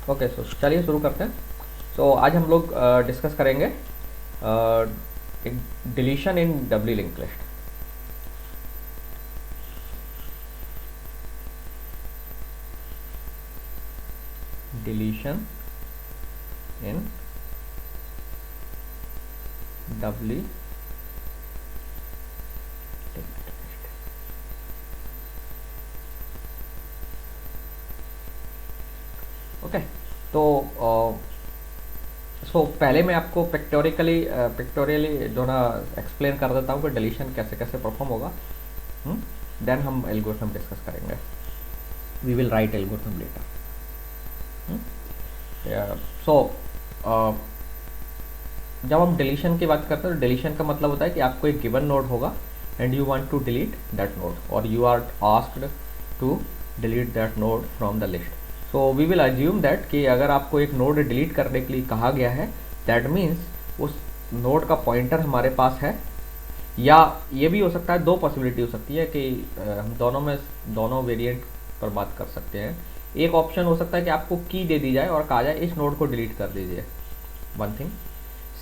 Okay, सो चलिए शुरू करते हैं। सो आज हम लोग डिस्कस करेंगे एक डिलीशन इन डब्ल्यू लिंक लिस्ट। डिलीशन इन डब्ल्यू लिंक लिस्ट। ओके, तो पहले मैं आपको पिक्टोरियली जो ना एक्सप्लेन कर देता हूँ कि डिलीशन कैसे कैसे परफॉर्म होगा। देन हम एल्गोरिथम डिस्कस करेंगे। We will write algorithm later. So जब हम डिलीशन की बात करते हैं तो डिलीशन का मतलब होता है कि आपको एक गिवन नोड होगा and you want to delete that node और you are asked to delete that node from the list. So we will assume that कि अगर आपको एक नोड डिलीट करने के लिए कहा गया है, दैट मीन्स उस नोड का पॉइंटर हमारे पास है। या ये भी हो सकता है, दो पॉसिबिलिटी हो सकती है कि हम दोनों वेरिएंट पर बात कर सकते हैं। एक ऑप्शन हो सकता है कि आपको की दे दी जाए और कहा जाए इस नोड को डिलीट कर दीजिए, वन थिंग।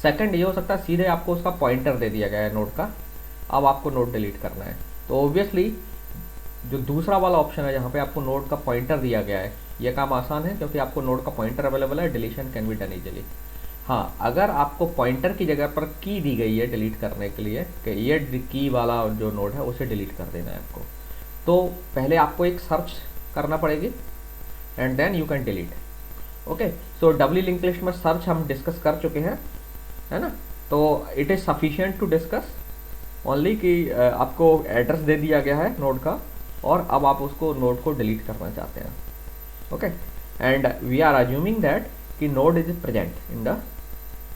सेकंड ये हो सकता है सीधे आपको उसका पॉइंटर दे दिया गया है नोड का, अब आपको नोड डिलीट करना है। तो ऑब्वियसली जो दूसरा वाला ऑप्शन है जहाँ पे आपको नोड का पॉइंटर दिया गया है, ये काम आसान है क्योंकि आपको नोड का पॉइंटर अवेलेबल है। Deletion can be done easily. हाँ, अगर आपको पॉइंटर की जगह पर की दी गई है डिलीट करने के लिए कि ये की वाला जो नोड है उसे डिलीट कर देना है आपको, तो पहले आपको एक सर्च करना पड़ेगी and then you can delete. Okay, so W link list में सर्च हम डिस्कस कर चुके हैं, है ना। तो it is sufficient to discuss only कि आपको एड्रेस दे दिया गया है नोड का और अब आप उसको नोड को डिलीट करना चाहते हैं। Okay, and we are assuming that कि node is present in the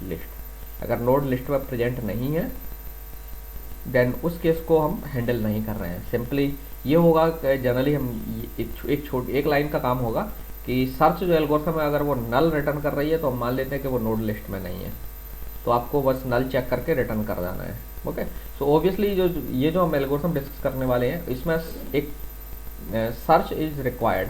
list. अगर नोड लिस्ट में प्रेजेंट नहीं है देन उस केस को हम हैंडल नहीं कर रहे हैं। सिंपली ये होगा कि जनरली हम एक लाइन का काम होगा कि सर्च जो एल्गोरिथम है अगर वो नल रिटर्न कर रही है तो हम मान लेते हैं कि वो नोड लिस्ट में नहीं है, तो आपको बस नल चेक करके रिटर्न कर देना है। ओके, सो ऑब्वियसली जो हम एल्गोरिथम डिस्कस करने वाले हैं इसमें एक सर्च इज रिक्वायर्ड।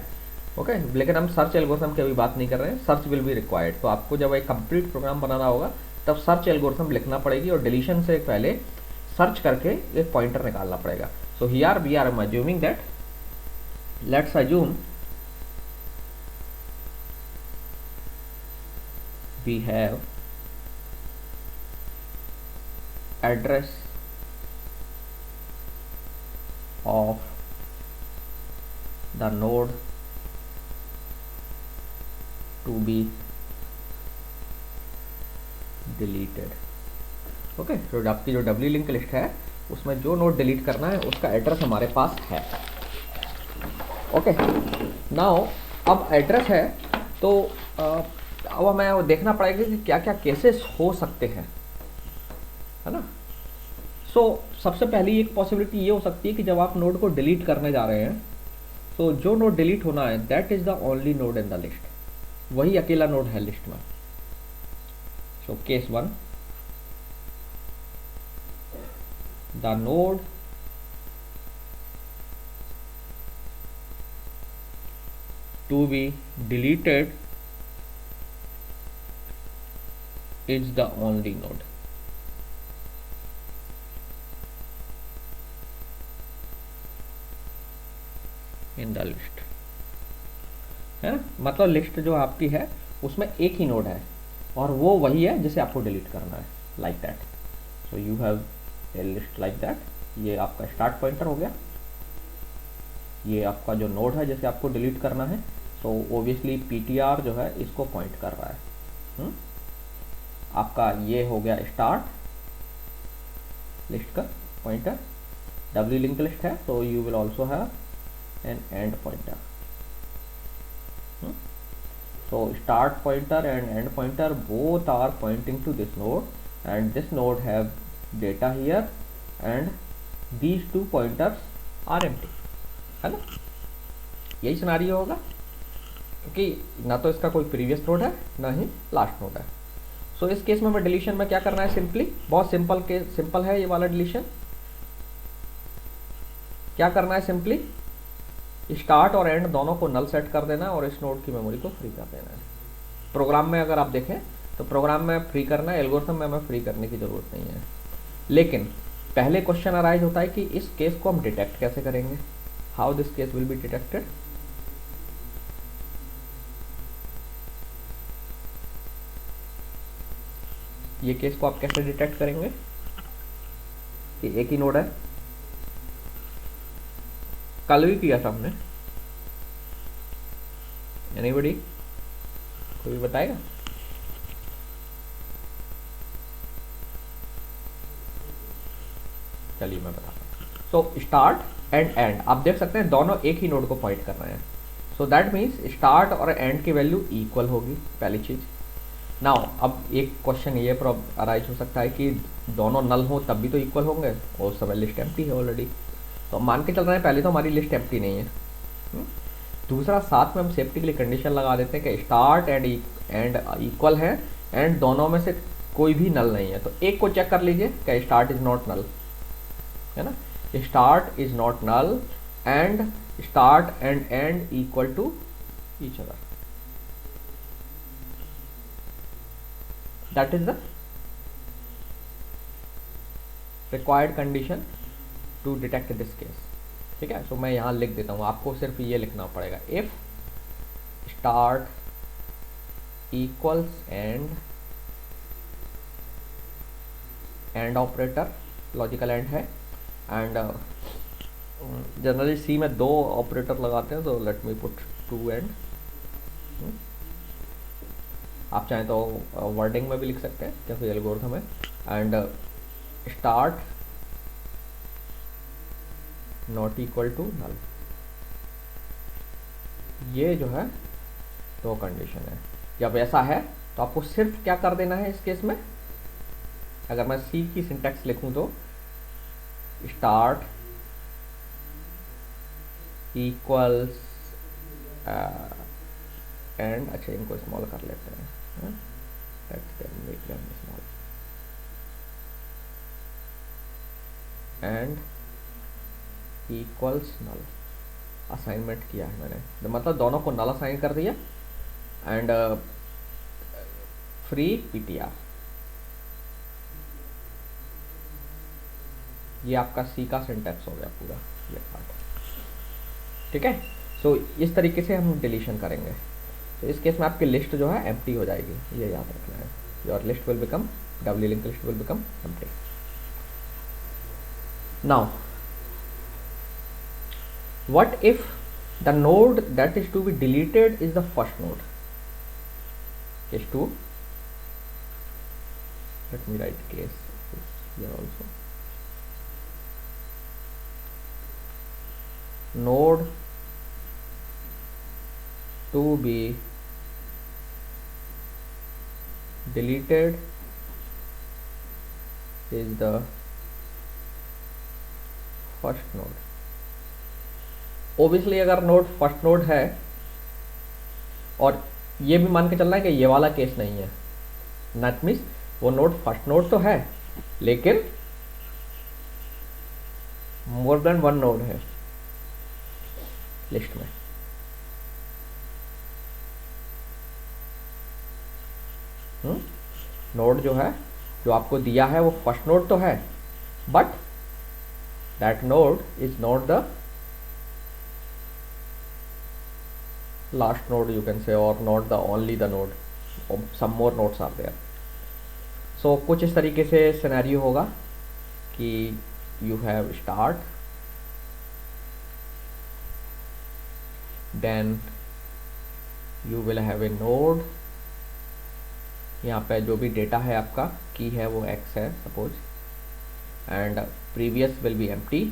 ओके, लेकिन हम सर्च एल्गोरिथम की अभी बात नहीं कर रहे हैं। Search will be required. तो आपको जब एक कंप्लीट प्रोग्राम बनाना होगा तब सर्च एल्गोरिथम लिखना पड़ेगी और डिलीशन से पहले सर्च करके एक पॉइंटर निकालना पड़ेगा। So here we are assuming that, let's assume we have address of the node to be deleted। Okay, तो आपकी जो डब्ल्यू लिंक लिस्ट है उसमें जो नोड डिलीट करना है उसका एड्रेस हमारे पास है। ओके, नाउ अब एड्रेस है तो अब हमें देखना पड़ेगा कि क्या क्या केसेस हो सकते हैं, है ना। सो सबसे पहली एक पॉसिबिलिटी ये हो सकती है कि जब आप नोड को डिलीट करने जा रहे हैं तो जो नोड डिलीट होना है that is the only node in the list, वही अकेला नोड है लिस्ट में। So case one, the node to be deleted is the only node. In the list, है ना, मतलब लिस्ट जो आपकी है उसमें एक ही नोड है और वो वही है जिसे आपको डिलीट करना है, like that. So you have a list like that. ये आपका स्टार्ट पॉइंटर हो गया, ये आपका जो नोड है जिसे आपको डिलीट करना है। सो ओबियसली पीटीआर जो है इसको पॉइंट कर रहा है। आपका ये हो गया स्टार्ट लिस्ट का पॉइंटर। डब्ल्यू लिंक लिस्ट है तो you will also have an end pointer। So start pointer and end pointer both are pointing to this node and this node have data here and these two pointers are empty, है ना। यही scenario होगा क्योंकि ना तो इसका कोई previous node है ना ही लास्ट नोड है। सो इस केस में हमें डिलीशन में क्या करना है, सिंपली बहुत सिंपल है ये वाला डिलीशन। क्या करना है, सिंपली स्टार्ट और एंड दोनों को नल सेट कर देना है और इस नोड की मेमोरी को फ्री कर देना है। प्रोग्राम में अगर आप देखें तो प्रोग्राम में फ्री करना है, एल्गोरिथम में हमें फ्री करने की ज़रूरत नहीं है। लेकिन पहले क्वेश्चन अराइज होता है कि इस केस को हम डिटेक्ट कैसे करेंगे, how this case will be detected. ये केस को आप कैसे डिटेक्ट करेंगे कि एक ही नोड है। कल भी किया था हमने, एनीबॉडी कोई बताएगा। चलिए मैं बताता हूँ। सो स्टार्ट एंड एंड आप देख सकते हैं दोनों एक ही नोड को पॉइंट कर रहे हैं। सो दैट मीन्स स्टार्ट और एंड की वैल्यू इक्वल होगी, पहली चीज। नाउ अब एक क्वेश्चन ये अराइज हो सकता है कि दोनों नल हो तब भी तो इक्वल होंगे, और उस समय लिस्ट एम्प्टी है ऑलरेडी। तो मान के चल रहे हैं पहले तो हमारी लिस्ट एम्प्टी नहीं है। दूसरा, साथ में हम सेफ्टी के लिए कंडीशन लगा देते हैं कि स्टार्ट एंड इक्वल है एंड दोनों में से कोई भी नल नहीं है। तो एक को चेक कर लीजिए कि स्टार्ट इज नॉट नल, है ना, start is not null and start and end equal to each other. That is the required condition to detect this case. ठीक है, सो मैं यहां लिख देता हूं, आपको सिर्फ ये लिखना पड़ेगा, if start equals and operator, logical and है, एंड जनरली सी में 2 ऑपरेटर लगाते हैं, तो लेट मी पुट 2 एंड। आप चाहें तो वर्डिंग में भी लिख सकते हैं जैसे एल्गोरिथम है, and start not equal to null. ये जो है 2 कंडीशन है। जब ऐसा है तो आपको सिर्फ क्या कर देना है इस केस में, अगर मैं सी की सिंटैक्स लिखूं तो स्टार्ट इक्वल्स एंड, अच्छा इनको स्मॉल कर लेते हैं, small, and equals null. Assignment किया है मैंने, तो मतलब दोनों को नल असाइन कर दिया, एंड फ्री पीटीआर। ये आपका सी का सिंटैक्स हो गया पूरा ये पार्ट। ठीक है, सो इस तरीके से हम डिलीशन करेंगे। तो इस केस में आपकी लिस्ट जो है एम्प्टी हो जाएगी, ये याद रखना है। Your list will become, W link list will become empty. Now what if the node that is to be deleted is the first node? Case 2, let me write case here also. Node to be deleted is the first node. Obviously अगर node first node है, और ये भी मान के चलना है कि ये वाला केस नहीं है, नॉट मीन्स वो नोड फर्स्ट नोड तो है लेकिन मोर देन 1 नोड है लिस्ट में। नोड जो है, जो आपको दिया है वो फर्स्ट नोड तो है, but that node is not the last node you can say, or not the only the node, or some more nodes are there. So कुछ इस तरीके से सिनेरियो होगा कि you have start, then you will have a node, यहाँ पे जो भी डेटा है आपका की है वो x है suppose, and previous will be empty.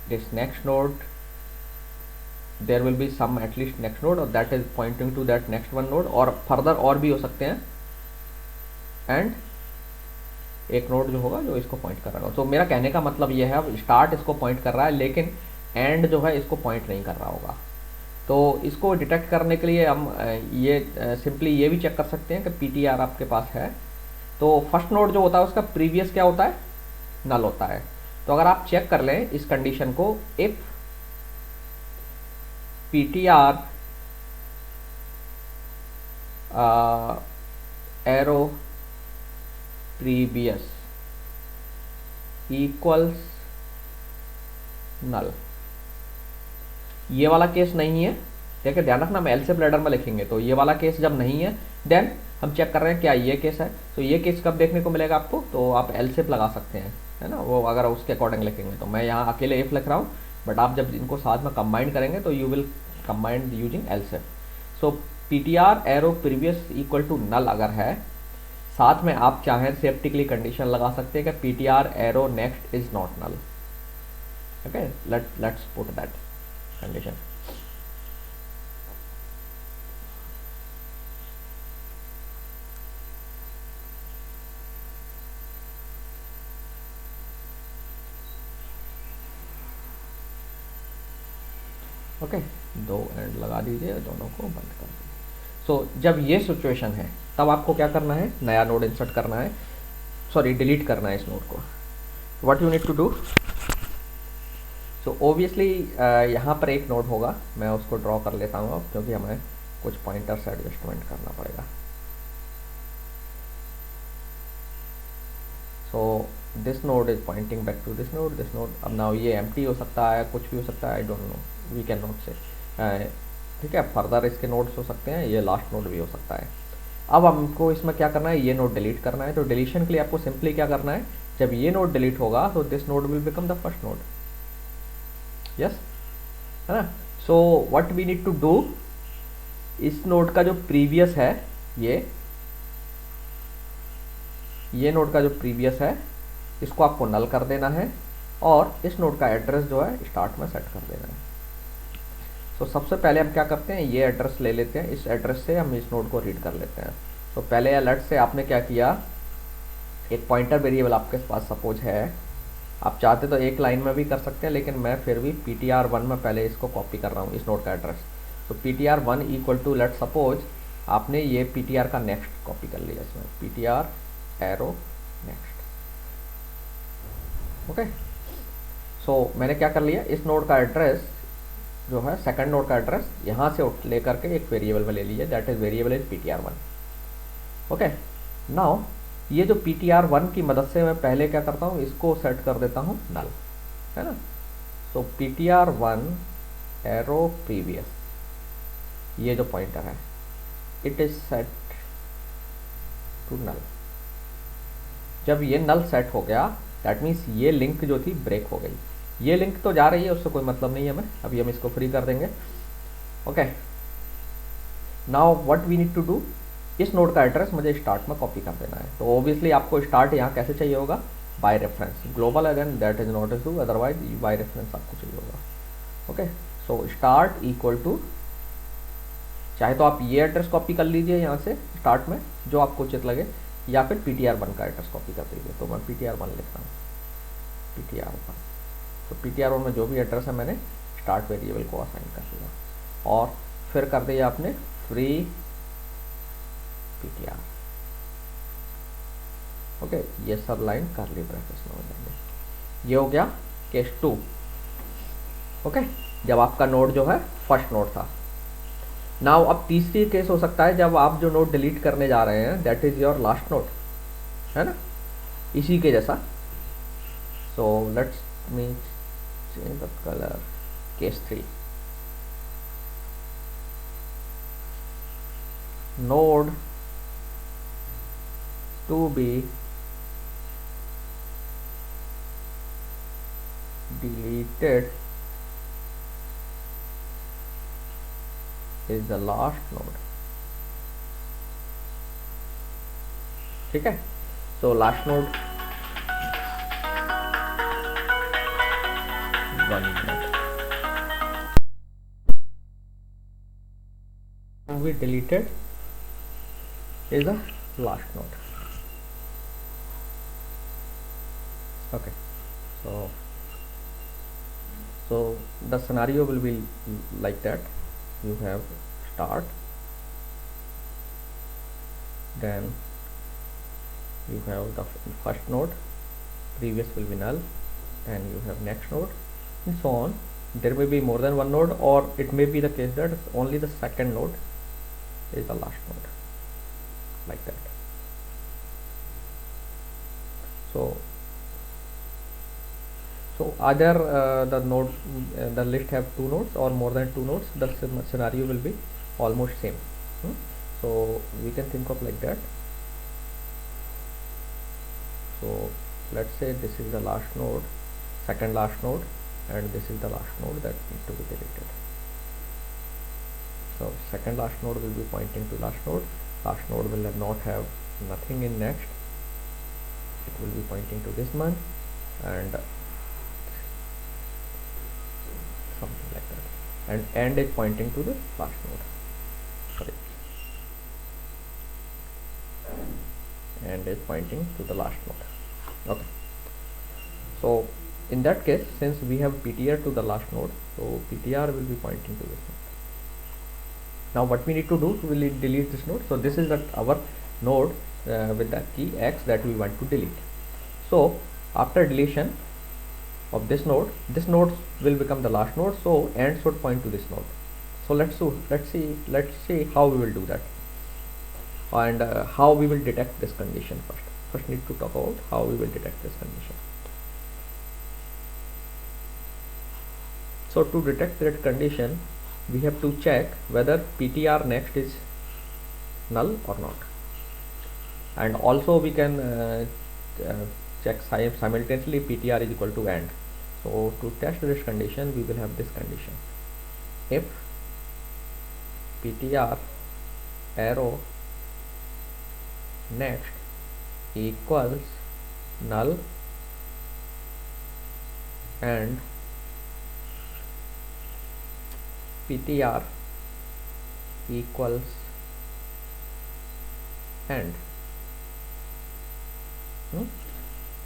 This next node there will be some at least next node, or that is pointing to that next one node, और further और भी हो सकते हैं, and एक नोड जो होगा जो इसको पॉइंट कर रहा होगा। तो मेरा कहने का मतलब ये है, अब स्टार्ट इसको पॉइंट कर रहा है लेकिन एंड जो है इसको पॉइंट नहीं कर रहा होगा। तो इसको डिटेक्ट करने के लिए हम ये सिंपली ये भी चेक कर सकते हैं कि पीटीआर आपके पास है तो फर्स्ट नोड जो होता है उसका प्रीवियस क्या होता है, नल होता है। तो अगर आप चेक कर लें इस कंडीशन को, if ptr arrow previous equals null, ये वाला केस नहीं है, ठीक है, ध्यान रखना, हम एल से लैडर में लिखेंगे तो ये वाला केस जब नहीं है देन हम चेक कर रहे हैं क्या ये केस है। तो ये केस कब देखने को मिलेगा आपको, तो आप एल से लगा सकते हैं, है ना, वो अगर उसके अकॉर्डिंग लिखेंगे। तो मैं यहाँ अकेले इफ लिख रहा हूँ, बट आप जब इनको साथ में कंबाइन करेंगे तो you will combine using L से। So PTR arrow previous equal to null अगर है, साथ में आप चाहें सेफ्टी के लिए कंडीशन लगा सकते हैं कि PTR arrow next is not null. Okay, let's put that condition. Okay, दो एंड लगा दीजिए, दोनों को बंद कर दीजिए। सो जब ये सिचुएशन है तब आपको क्या करना है, नया नोड इंसर्ट करना है, सॉरी डिलीट करना है इस नोड को। What you need to do, so obviously यहाँ पर एक नोड होगा, मैं उसको ड्रॉ कर लेता हूँ अब, क्योंकि हमें कुछ पॉइंटर्स एडजस्टमेंट करना पड़ेगा। So this node is pointing back to this node. अब नाउ ये एम्प्टी हो सकता है, कुछ भी हो सकता है, I don't know, we can not say, ठीक है, फर्दर इसके नोड्स हो सकते हैं, ये लास्ट नोड भी हो सकता है। अब हमको इसमें क्या करना है, ये नोड डिलीट करना है। तो डिलीशन के लिए आपको सिंपली क्या करना है, जब ये नोड डिलीट होगा तो this node will become the first node, yes, है ना। So what we need to do, इस नोड का जो प्रीवियस है, ये नोड का जो प्रीवियस है इसको आपको नल कर देना है, और इस नोड का एड्रेस जो है स्टार्ट में सेट कर देना है। तो सबसे पहले हम क्या करते हैं, ये एड्रेस ले लेते हैं, इस एड्रेस से हम इस नोड को रीड कर लेते हैं। तो पहले अलर्ट से आपने क्या किया, एक पॉइंटर वेरिएबल आपके पास सपोज है, आप चाहते तो एक लाइन में भी कर सकते हैं, लेकिन मैं फिर भी ptr1 में पहले इसको कॉपी कर रहा हूँ, इस नोड का एड्रेस। तो ptr1 equal to let suppose आपने ये ptr का नेक्स्ट कॉपी कर लिया इसमें, ptr एरो नेक्स्ट। ओके, सो मैंने क्या कर लिया, इस नोड का एड्रेस जो है, सेकंड नोड का एड्रेस यहाँ से लेकर के एक वेरिएबल में ले लीजिए, that is variable is ptr1। Okay, now ये जो ptr1 की मदद से मैं पहले क्या करता हूँ, इसको सेट कर देता हूँ नल, है ना। सो ptr1 एरो प्रीवियस, ये जो पॉइंटर है, it is set to null. जब ये नल सेट हो गया दैट मीन्स ये लिंक जो थी ब्रेक हो गई, ये लिंक तो जा रही है, उससे कोई मतलब नहीं है हमें, अभी हम इसको फ्री कर देंगे। Okay, now what we need to do, इस नोड का एड्रेस मुझे स्टार्ट में कॉपी कर देना है। तो ऑब्वियसली आपको स्टार्ट यहाँ कैसे चाहिए होगा, by reference, global again that is not issue, otherwise by reference आपको चाहिए होगा। Okay, so start equal to, चाहे तो आप ये एड्रेस कॉपी कर लीजिए यहाँ से स्टार्ट में, जो आपको उचित लगे, या फिर ptr1 का एड्रेस कॉपी कर दीजिए। तो मैं ptr1 लिखता हूँ, ptr1। तो ptr1 में जो भी एड्रेस है मैंने स्टार्ट वेरिएबल को असाइन कर दिया, और फिर कर दिया आपने फ्री ptr। ओके, ये सब लाइन करली ब्रैकेट्स में हो जाएंगे। ये हो गया केस 2। ओके, जब आपका नोड जो है फर्स्ट नोड था। नाउ अब तीसरी केस हो सकता है जब आप जो नोड डिलीट करने जा रहे हैं that is your last node, है ना, इसी के जैसा। So let's me change the colour, case 3, node to be deleted is the last node। ठीक है, so last node 1 minute we deleted is the last node। okay, so the scenario will be like that, you have start, then you have the first node, previous will be null, and you have next node, and so on. There may be more than one node, or it may be the case that only the second node is the last node। like that. So either the list have two nodes or more than two nodes, the scenario will be almost same. So we can think of like that. So let's say this is the last node, second last node, and this is the last node that need to be deleted. So second last node will be pointing to last node will not have nothing in next, it will be pointing to this one, and something like that, and end is pointing to the last node, sorry, and is pointing to the last node. Okay, so in that case, since we have PTR to the last node, so PTR will be pointing to this node. Now what we need to do to delete this node, so this is that our node with the key X that we want to delete. So after deletion of this node will become the last node, so end should point to this node. So let's see how we will do that, and how we will detect this condition. First need to talk about how we will detect this condition. So to detect that condition, we have to check whether PTR next is null or not, and also we can check simultaneously PTR is equal to end. So to test this condition, we will have this condition: if PTR arrow next equals null and PTR equals end.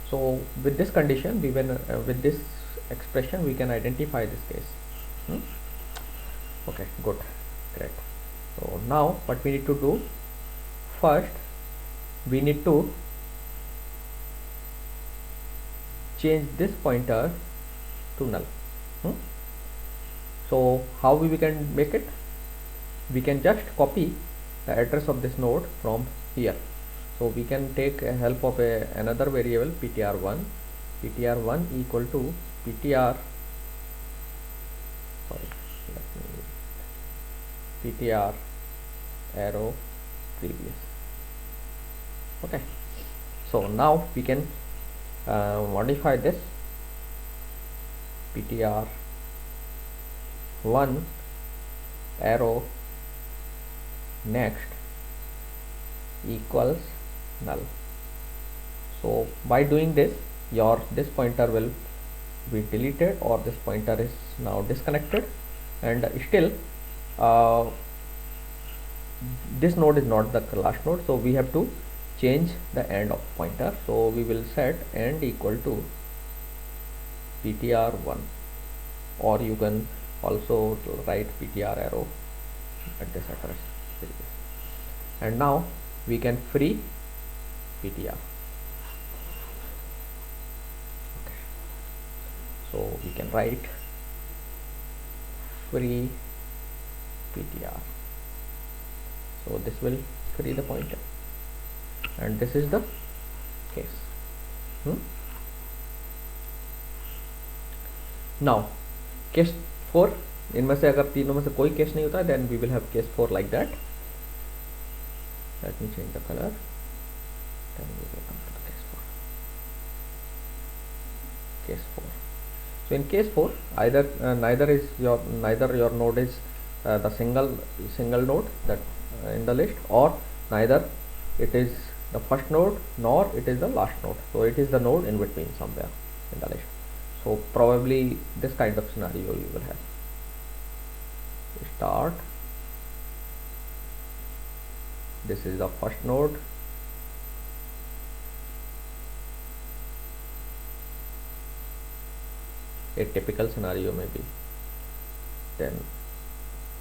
So with this condition, we will with this expression we can identify this case. Okay, good, great. So now what we need to do, first we need to change this pointer to null. So how we can make it? We can just copy the address of this node from here. So we can take help of another variable ptr1 equal to ptr arrow previous. Okay, so now we can modify this ptr1 arrow next equals null. So by doing this, this pointer will be deleted, or this pointer is now disconnected, and still this node is not the last node, so we have to change the end of pointer. So we will set end equal to ptr1, or you can also write ptr arrow at this address, and now we can free ptr. Okay, so we can write free ptr. So this will free the pointer, and this is the case. Now case 4, इनमें से अगर तीनों में से कोई case नहीं होता है, then we will have case 4 like that. Let me change the color. Then we will come to the case 4. Case 4. So in case 4, either neither your node is the single node that in the list, or neither it is the first node nor it is the last node. So it is the node in between somewhere in the list. So probably this kind of scenario you will have. Start. This is the first node. A typical scenario may be. Then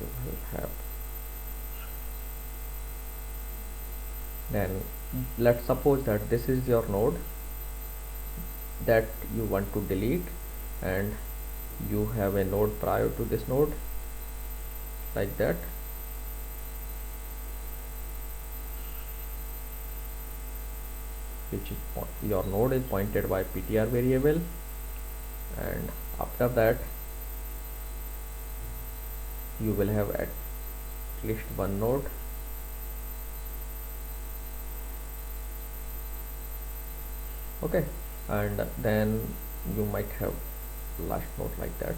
you will have. Then let's suppose that this is your node that you want to delete, and you have a node prior to this node like that. which is your node is pointed by ptr variable, and after that you will have at least one node. Okay, and then you might have last node like that,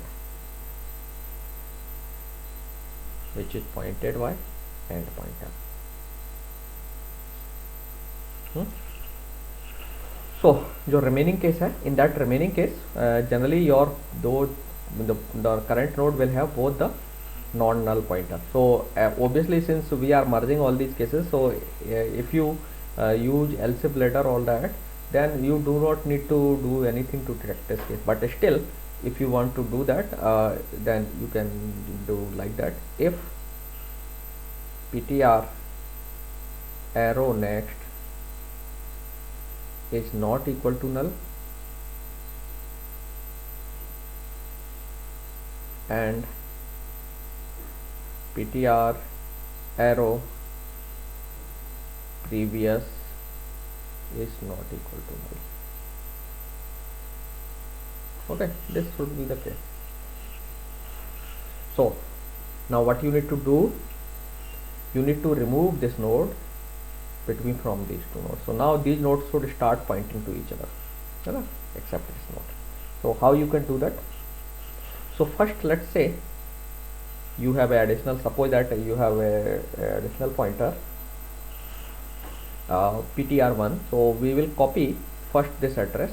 which is pointed by end pointer. So जो remaining case है, in that remaining case generally your the current node will have both the non-null pointer. So obviously since we are merging all these cases, so if you use else if later all that, then you do not need to do anything to detect this case. But still, if you want to do that, then you can do like that. If ptr arrow next is not equal to null and ptr arrow previous is not equal to null. Okay, this should be the case. So now what you need to do, you need to remove this node between from these two nodes. So now these nodes should start pointing to each other, except this node. So how you can do that? So first let's say you have a additional, suppose that you have a additional pointer ptr1. So we will copy first this address,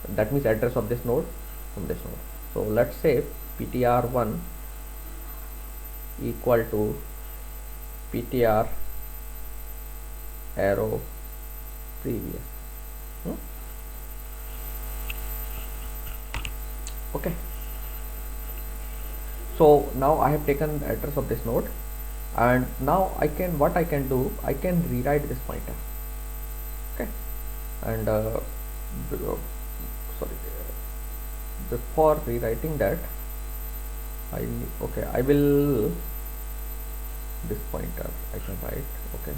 that means address of this node from this node. So let's say ptr1 equal to ptr arrow previous. Okay, so now I have taken the address of this node, and now what I can do, I can rewrite this pointer. Okay, and before rewriting that I will this pointer I can write. Okay,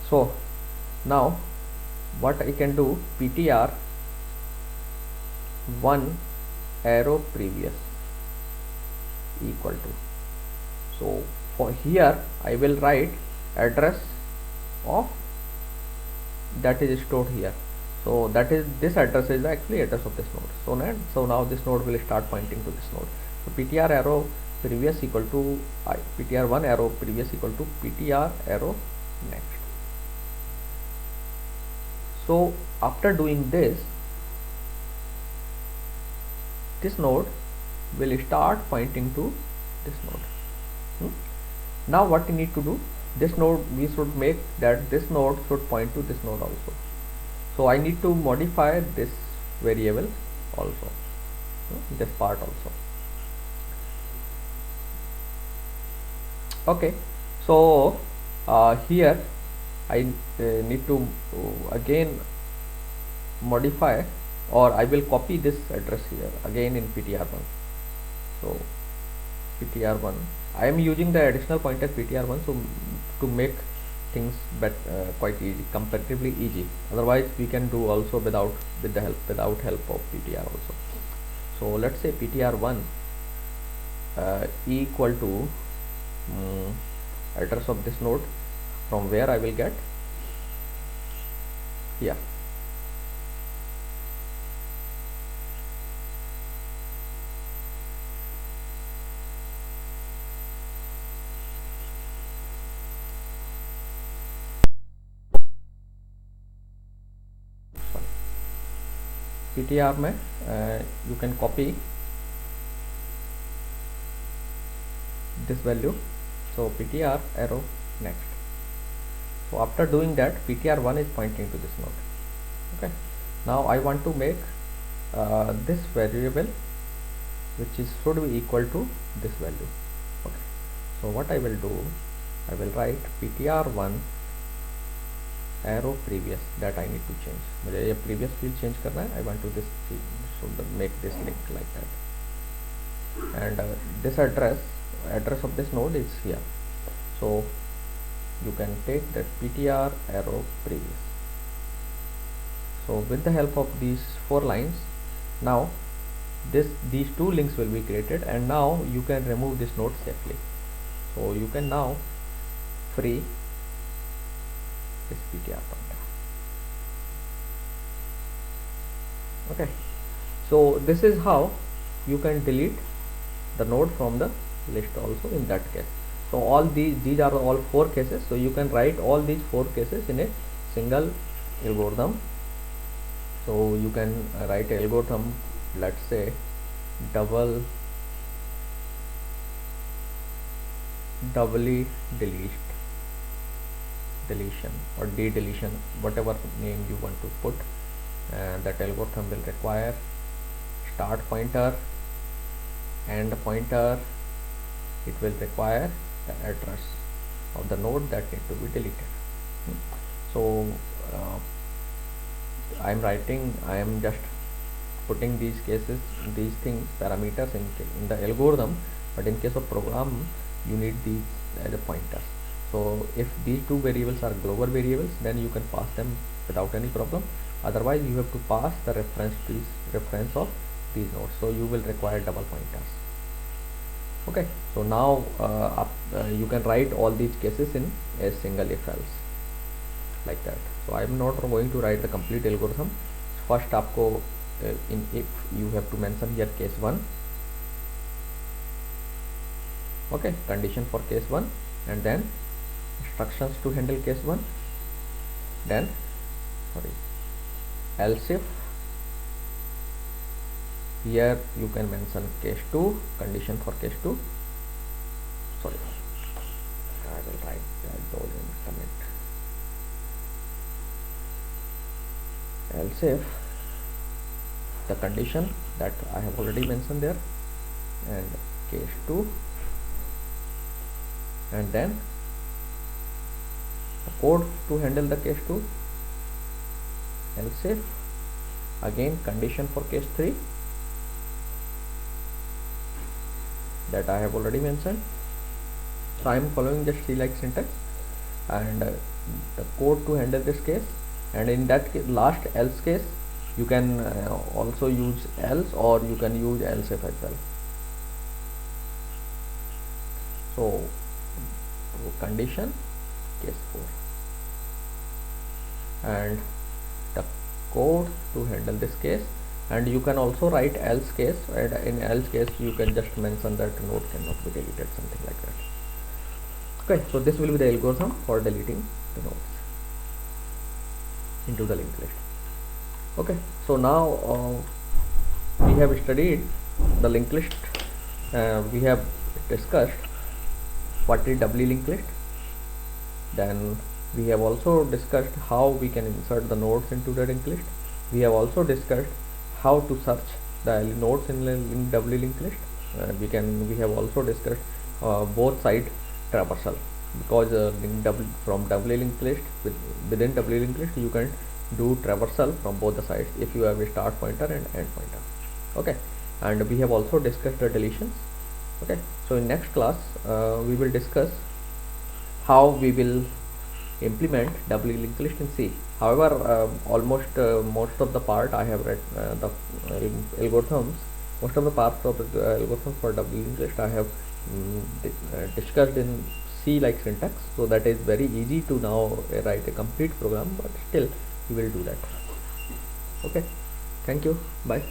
so now what I can do, ptr 1 arrow previous equal to, so for here I will write address of that is stored here. So that is, this address is actually address of this node. So now this node will start pointing to this node. So ptr arrow previous equal to ptr 1 arrow previous equal to ptr arrow next. So after doing this, this node will start pointing to this node. Now what we need to do, this node we should make that this node should point to this node also. So I need to modify this variable also, this part also. Okay, so here I need to again modify, or I will copy this address here again in ptr1. So ptr1, I am using the additional pointer ptr1 so to make things quite easy, comparatively easy. Otherwise we can do also without help of ptr also. So let's say ptr1 equal to address of this node, from where I will get here. ptr में you can copy this value, so ptr arrow next. So after doing that, ptr1 is pointing to this node. Okay, now I want to make this variable which is should be equal to this value. Okay, so what I will do, I will write ptr1 arrow previous, that I need to change. मुझे ये previous field change करना है. I want to this should make this link like that, and this address of this node is here. So you can take that ptr arrow previous. So with the help of these 4 lines, now these 2 links will be created, and now you can remove this node safely. So you can now free this ptr pointer. Okay, so this is how you can delete the node from the list also in that case. So all these are all 4 cases, so you can write all these 4 cases in a single algorithm. So you can write algorithm, let's say doubly deletion or de-deletion, whatever name you want to put. That algorithm will require start pointer, end pointer. It will require the address of the node that need to be deleted. So I am just putting these cases, these things, parameters in the algorithm, but in case of program you need these as a pointers. So if these 2 variables are global variables, then you can pass them without any problem. Otherwise you have to pass the reference of these nodes, so you will require double pointers. Okay, so now you can write all these cases in a single if else, like that. So I am not going to write the complete algorithm. First आपको in if you have to mention here case 1. Okay, condition for case 1, and then instructions to handle case 1, then else if. Here you can mention case 2, condition for case 2. Sorry, I will write those in comment. Else if the condition that I have already mentioned there, and case 2, and then the code to handle the case 2, else if, again condition for case 3 that I have already mentioned. So I am following the tree-like syntax, and the code to handle this case, and in that case, last else case, you can also use else, or you can use else if as well. So condition case 4, and the code to handle this case, and you can also write else case, and in else case you can just mention that node cannot be deleted, something like that. Okay, so this will be the algorithm for deleting the nodes into the linked list. Okay, so now we have studied the linked list. We have discussed what is doubly linked list. Then we have also discussed how we can insert the nodes into the linked list. We have also discussed how to search the nodes in doubly linked list. We have also discussed both side traversal, because from doubly linked list, within doubly linked list you can do traversal from both the sides if you have a start pointer and end pointer. Okay, and we have also discussed the deletions. Okay, so in next class we will discuss how we will implement doubly linked list in C. However, almost most of the part I have read the algorithms. Most of the parts of the algorithms for doubly linked list I have discussed in C-like syntax, so that is very easy to now write a complete program, but still we will do that. Okay, thank you, bye.